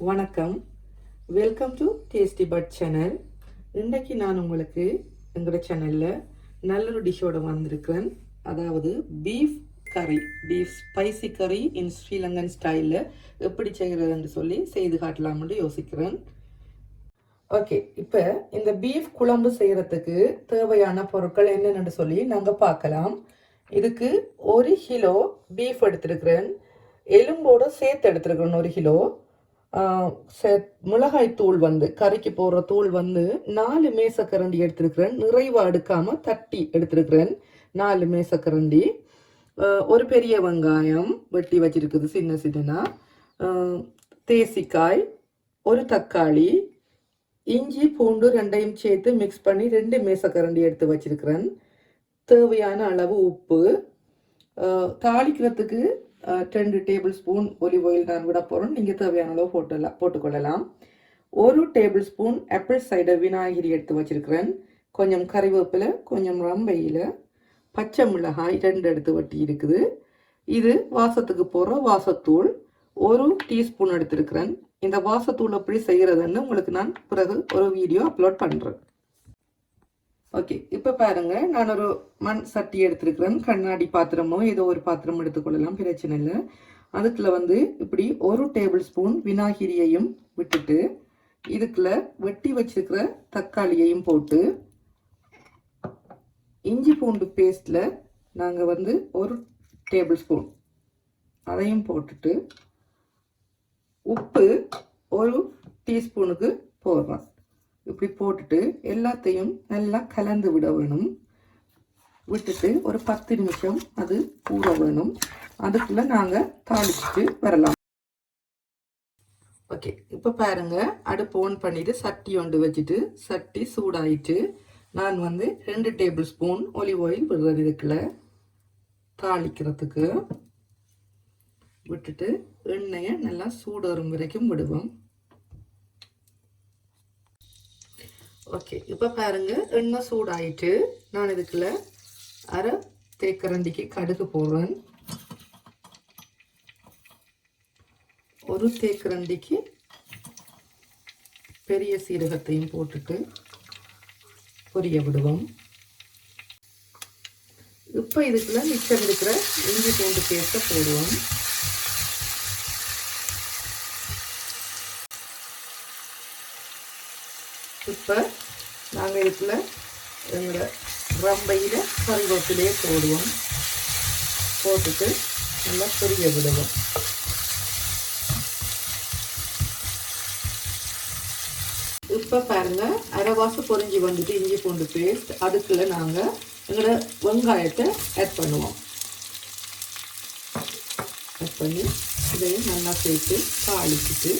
வணக்கம், welcome to tasty but channel. இன்றைக்கு நான் உங்களுக்கு எங்களோட சேனலில் நல்லொரு டிஷ்ஷோட வந்திருக்கிறேன். அதாவது பீஃப் கறி, பீஃப் ஸ்பைசி கறி இன் ஸ்ரீலங்கன் ஸ்டைலில் எப்படி செய்கிறதுன்னு சொல்லி செய்து காட்டலாம்னு யோசிக்கிறேன். ஓகே, இப்போ இந்த பீஃப் குழம்பு செய்கிறதுக்கு தேவையான பொருட்கள் என்னென்னு சொல்லி நாங்கள் பார்க்கலாம். இதுக்கு 1 கிலோ பீஃப் எடுத்துருக்கிறேன். எலும்போடு சேர்த்து எடுத்துருக்கிறேன் 1 கிலோ. மிளகாய் தூள் கறிக்கு போடுற தூள் 4 மேசக்கரண்டி எடுத்திருக்கிறேன். நிறைவா எடுக்காம தட்டி எடுத்திருக்கிறேன் 4 மேசக்கரண்டி. ஒரு பெரிய வெங்காயம் வெட்டி வச்சிருக்குது சின்ன சின்னனா. தேசிக்காய், ஒரு தக்காளி, இஞ்சி பூண்டு ரெண்டையும் சேர்த்து மிக்ஸ் பண்ணி 2 மேசக்கரண்டி எடுத்து வச்சிருக்கிறேன். தேவையான அளவு உப்பு. தாளிக்கிறதுக்கு 2 டேபிள் ஸ்பூன் ஒலிவ் ஆயில் நான் விட போகிறோம். நீங்கள் தேவையான அளவு போட்டுக்கொள்ளலாம். 1 டேபிள் ஸ்பூன் ஆப்பிள் சைடர் விநாயகரி எடுத்து வச்சிருக்கிறேன். கொஞ்சம் கறிவேப்பிலை, கொஞ்சம் ரம்பையில், பச்சை மிளகாய் 2 எடுத்து வட்டி இருக்குது. இது வாசத்துக்கு போடுற வாசத்தூள் 1 டீஸ்பூன் எடுத்திருக்கிறேன். இந்த வாசத்தூள் எப்படி செய்கிறதுன்னு உங்களுக்கு நான் பிறகு ஒரு வீடியோ அப்லோட் பண்ணுறேன். ஓகே, இப்போ பாருங்க, நான் ஒரு மண் சட்டி எடுத்துருக்கிறேன். கண்ணாடி பாத்திரமோ ஏதோ ஒரு பாத்திரம் எடுத்துக்கொள்ளலாம், பிரச்சனை இல்லை. அதுக்குள்ள இப்படி 1 டேபிள் ஸ்பூன் விநாகிரியையும் விட்டுட்டு இதுக்குள்ள வெட்டி வச்சிருக்கிற தக்காளியையும் போட்டு இஞ்சி பூண்டு பேஸ்ட்ல நாங்கள் 1 டேபிள் ஸ்பூன் அதையும் போட்டுட்டு உப்பு 1 டீஸ்பூனுக்கு போடுறோம். இப்படி போட்டுட்டு எல்லாத்தையும் நல்லா கலந்து விட வேணும். விட்டுட்டு ஒரு 10 நிமிஷம் அது ஊற வேணும். அதுக்குள்ள நாங்கள் தாளிச்சுட்டு வரலாம். ஓகே, இப்போ பாருங்க, அடுப்பு ஆன் பண்ணிட்டு சட்டி ஒன்று வச்சுட்டு சட்டி சூடாயிட்டு நான் 2 டேபிள் ஸ்பூன் ஒலிவ் ஆயில் விடுறது இதுக்குள்ள தாளிக்கிறதுக்கு விட்டுட்டு எண்ணெயை நல்லா சூடாறும் வரைக்கும் விடுவோம். ஓகே, இப்போ பாருங்க, எண்ணெய் சூடாயிட்டு நான் இதுக்குள்ள அரை தேக்கரண்டிக்கு கடுகு போடுறேன். 1 தேக்கரண்டிக்கு பெரிய சீரகத்தையும் போட்டுட்டு பொரிய விடுவோம். இப்போ இதுக்குள்ள மிச்சம் இருக்கிற இஞ்சி பூண்டு பேஸ்ட்டை போடுவோம். இப்போ நாங்கள் இதுக்குள்ள எங்களோட ரம்பையில் கறிவேப்பிலையே போடுவோம். போட்டுட்டு நல்லா பொரிய விடுவோம். இப்போ பாருங்க, அரைவாசு பொரிஞ்சு இஞ்சி பூண்டு பேஸ்ட். அதுக்குள்ள நாங்கள் எங்களோட வெங்காயத்தை ஆட் பண்ணுவோம். ஆட் பண்ணி இதையும் நல்லா சேர்த்து தாளிச்சுட்டு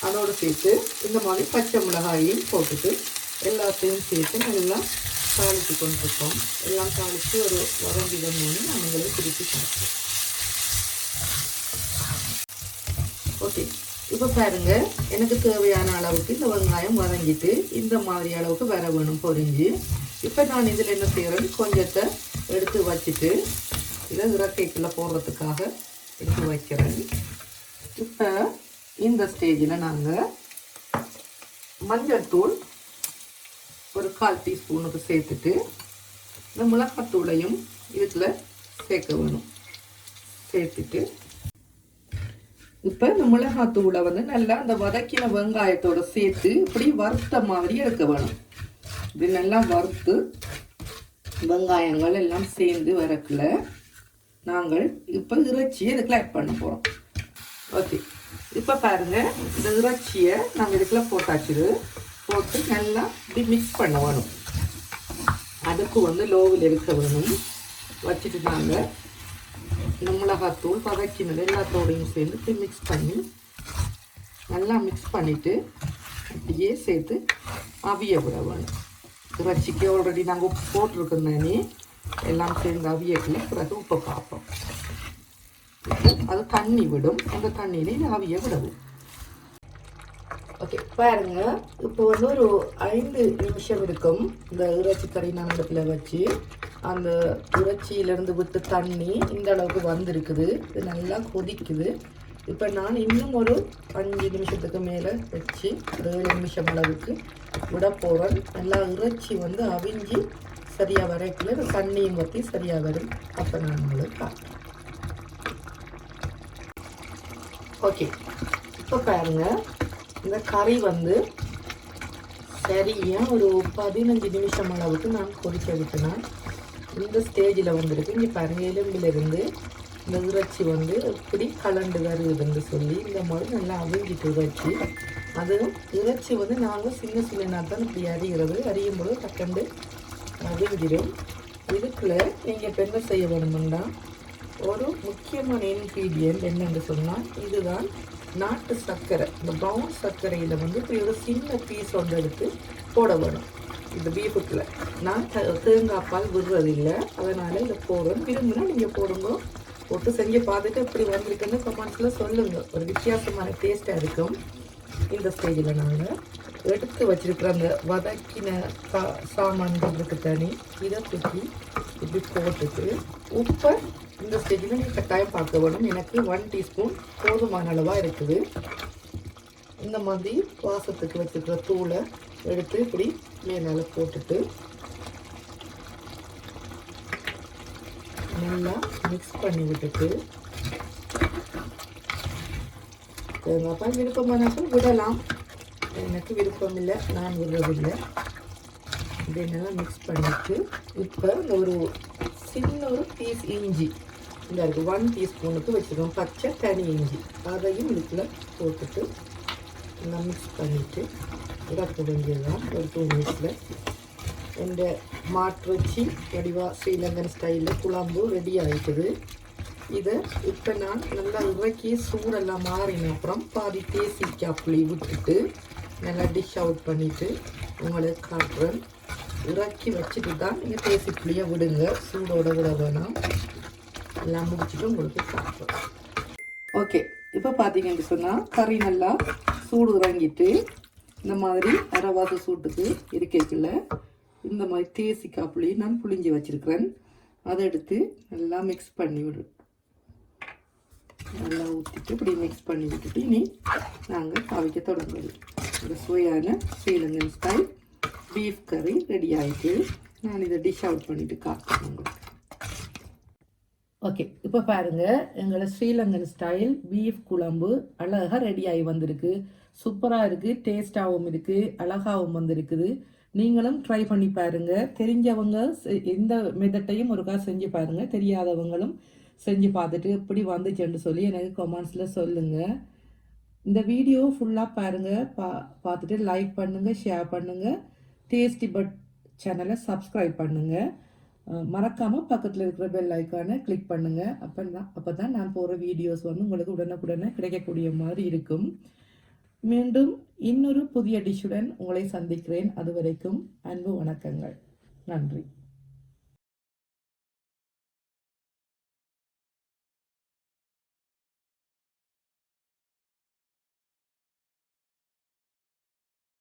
அதோடு சேர்த்து இந்த மாதிரி பச்சை மிளகாயையும் போட்டுட்டு எல்லாத்தையும் சேர்த்து நல்லா தாளித்து கொண்டிருக்கோம். எல்லாம் தாளித்து ஒரு வதங்கிடம் நாங்கள் திருப்பி சாப்பிட்டோம். ஓகே, இப்போ பாருங்க, எனக்கு தேவையான அளவுக்கு இந்த வெங்காயம் வதங்கிட்டு இந்த மாதிரி அளவுக்கு வர வேணும் பொரிஞ்சு. இப்போ நான் இதில் என்ன செய்கிறேன், கொஞ்சத்தை எடுத்து வச்சுட்டு இதை இறக்கைக்குள்ளே போடுறதுக்காக எடுத்து வைக்கிறேன். இப்போ இந்த ஸ்டேஜில் நாங்கள் மஞ்சள் தூள் ஒரு 1/4 டீஸ்பூனுக்கு சேர்த்துட்டு இந்த மிளகாத்தூளையும் இதுக்குள்ள சேர்க்க வேணும். சேர்த்துட்டு இப்போ இந்த மிளகாத்தூளை நல்லா அந்த வதக்கின வெங்காயத்தோடு சேர்த்து இப்படி வறுத்த மாதிரி எடுக்க வேணும். இப்படி நல்லா வறுத்து வெங்காயங்கள் எல்லாம் சேர்ந்து வரக்குள்ள நாங்கள் இப்போ இறைச்சியை இதுக்குள்ள ஆட் பண்ண போகிறோம். ஓகே, இப்போ பாருங்க, இந்த இறைச்சியை நாங்கள் இதுக்குள்ள போட்டாச்சு. போட்டு நல்லா இப்படி மிக்ஸ் பண்ண வேணும். அதுக்கு லோவில் இருக்க வேணும். வச்சுட்டு நாங்கள் இந்த மிளகாத்தூள் பதக்கினது எல்லாத்தோடையும் சேர்ந்து இப்படி மிக்ஸ் பண்ணி நல்லா மிக்ஸ் பண்ணிவிட்டு அப்படியே சேர்த்து அவிய விட வேணும். இறைச்சிக்கு ஆல்ரெடி நாங்கள் உப்பு போட்டிருக்கோம். எல்லாம் சேர்ந்து அவியக்குள்ள பிறகு உப்பு பார்ப்போம். அது தண்ணி விடும். அந்த தண்ணியிலே அவிய விடவும். ஓகே, பாருங்க, இப்போ ஒரு 5 நிமிஷம் இருக்கும் இந்த இறைச்சி கறி நான் இடத்துல வச்சு அந்த இறைச்சியிலேருந்து விட்டு தண்ணி இந்த அளவுக்கு வந்திருக்குது. இது நல்லா கொதிக்குது. இப்போ நான் இன்னும் ஒரு 5 நிமிஷத்துக்கு மேலே வச்சு 7 நிமிஷம் அளவுக்கு விட போகிறேன். நல்லா இறைச்சி வந்து அவிஞ்சி சரியாக வரைக்குள்ள இந்த தண்ணியும் ஊற்றி சரியாக வரும். அப்போ நான் உங்களுக்கு காட்டுறேன். ஓகே, இப்போ பாருங்கள், இந்த கறி வந்து சரியாக ஒரு 15 நிமிஷம் அளவுக்கு நான் கொதிக்க விட்டுனேன். இந்த ஸ்டேஜில் வந்துருக்கு. இங்கே பாருங்கள், எலும்பிலிருந்து இந்த இறைச்சி வந்து எப்படி கலண்டு வருதுன்னு சொல்லி இந்த மாதிரி நல்லா அவிஞ்சிட்டு இறைச்சி. அதுவும் இறைச்சி வந்து நாங்கள் சின்ன சின்ன தான் இப்படி அறியும் போது டக்கண்டு அவிஞ்சிடும். இதுக்குள்ளே நீங்கள் இப்போ என்ன செய்ய வேணுமுன்னா, ஒரு முக்கியமான இன்க்ரீடியன்ட் என்னென்னு சொன்னால், இதுதான் நாட்டு சர்க்கரை. இந்த ப்ரௌன் சர்க்கரையில் வந்து இப்படி ஒரு சின்ன பீஸ் ஒன்று எடுத்து போட வேணும். இந்த பீஃபுக்குள்ள நான் தேங்காய் பால் விடுறதில்லை, அதனால் இதை போடுறேன். விரும்புனா நீங்கள் போடுங்க. போட்டு செஞ்சு பார்த்துட்டு இப்படி வந்திருக்குன்னு கமெண்ட்ஸில் சொல்லுங்கள். ஒரு வித்தியாசமான டேஸ்ட்டாக இருக்கும். இந்த ஸ்டேஜில் நாங்கள் எடுத்து வச்சுருக்கிற அந்த வதக்கின சாமான்கள் இருக்கு தனி, இதை தூக்கி இப்படி போட்டுட்டு உப்பை இந்த ஸ்டேஜில் நீங்கள் கட்டாயம் பார்க்க வேணும். எனக்கு 1 டீஸ்பூன் போதுமான அளவாக இருக்குது. இந்த மாதிரி வாசத்துக்கு வச்சுருக்கிற தூளை எடுத்து இப்படி மேலால் போட்டுட்டு நல்லா மிக்ஸ் பண்ணி விட்டுட்டு, தேங்காய்பால் விருப்பமானாலும் விடலாம். எனக்கு விருப்பம் இல்லை, நான் விடுறதில்லை. இதை நல்லா மிக்ஸ் பண்ணிவிட்டு இப்போ இந்த ஒரு சின்ன ஒரு பீஸ் இஞ்சி இந்த இருக்குது 1 டீஸ்பூனுக்கு வச்சுருக்கோம். பச்சை தனி இஞ்சி அதையும் இதுக்குள்ள போட்டுட்டு நல்லா மிக்ஸ் பண்ணிவிட்டு இறக்க வேண்டியதுதான். ஒரு 2 மினிட்ஸில் இந்த மாட்டிறைச்சி வடிவாக ஸ்ரீலங்கன் ஸ்டைலில் குழம்பு ரெடி ஆகிட்டுது. இதை இப்போ நான் நல்லா இறக்கி சூடெல்லாம் மாறின அப்புறம் பாதி தேசிக்காய் புளி விட்டுட்டு நல்லா டிஷ் அவுட் பண்ணிவிட்டு உங்களுக்கு காட்டுறேன். இறக்கி வச்சுட்டு தான் நீங்கள் தேசி புளியை விடுங்க, சூடோட விட வேணாம். எல்லாம் முடிச்சுட்டு உங்களுக்கு காட்டுறேன். ஓகே, இப்போ பார்த்தீங்கன்னு சொன்னால் கறி நல்லா சூடு இறங்கிட்டு இந்த மாதிரி அரைவாத சூட்டுக்கு இருக்கைக்குள்ள இந்த மாதிரி தேசிக்காய் புளி நான் புளிஞ்சி வச்சுருக்கிறேன். அதை எடுத்து நல்லா மிக்ஸ் பண்ணி விடு, நல்லா ஊற்றிட்டு இப்படி மிக்ஸ் பண்ணி விட்டுட்டு இனி நாங்கள் காவிக்க தொடங்குது. ஒரு சுவையான ஸ்ரீலங்கன் ஸ்டைல் பீஃப் கறி ரெடி ஆகிட்டு நான் இதை டிஷ் அவுட் பண்ணிவிட்டு காட்டுறேன் உங்களுக்கு. ஓகே, இப்போ பாருங்கள், எங்களோட ஸ்ரீலங்கன் ஸ்டைல் பீஃப் குழம்பு அழகாக ரெடி ஆகி வந்திருக்கு. சூப்பராக இருக்குது, டேஸ்ட்டாகவும் இருக்குது, அழகாகவும் வந்திருக்குது. நீங்களும் ட்ரை பண்ணி பாருங்கள். தெரிஞ்சவங்க எந்த மெத்தட்டையும் ஒருக்கா செஞ்சு பாருங்கள். தெரியாதவங்களும் செஞ்சு பார்த்துட்டு எப்படி வந்துச்சுன்னு சொல்லி எனக்கு கமெண்ட்ஸில் சொல்லுங்கள். இந்த வீடியோ ஃபுல்லாக பாருங்கள். பார்த்துட்டு லைக் பண்ணுங்கள், ஷேர் பண்ணுங்கள். டேஸ்டி பட் சேனலை சப்ஸ்கிரைப் பண்ணுங்கள். மறக்காமல் பக்கத்தில் இருக்கிற பெல் ஐக்கானை கிளிக் பண்ணுங்கள். அப்போ தான் நான் போகிற வீடியோஸ் வந்து உங்களுக்கு உடனுக்குடனே கிடைக்கக்கூடிய மாதிரி இருக்கும். மீண்டும் இன்னொரு புதிய டிஷ்ஷுடன் உங்களை சந்திக்கிறேன். அது வரைக்கும் அன்பு வணக்கங்கள். நன்றி.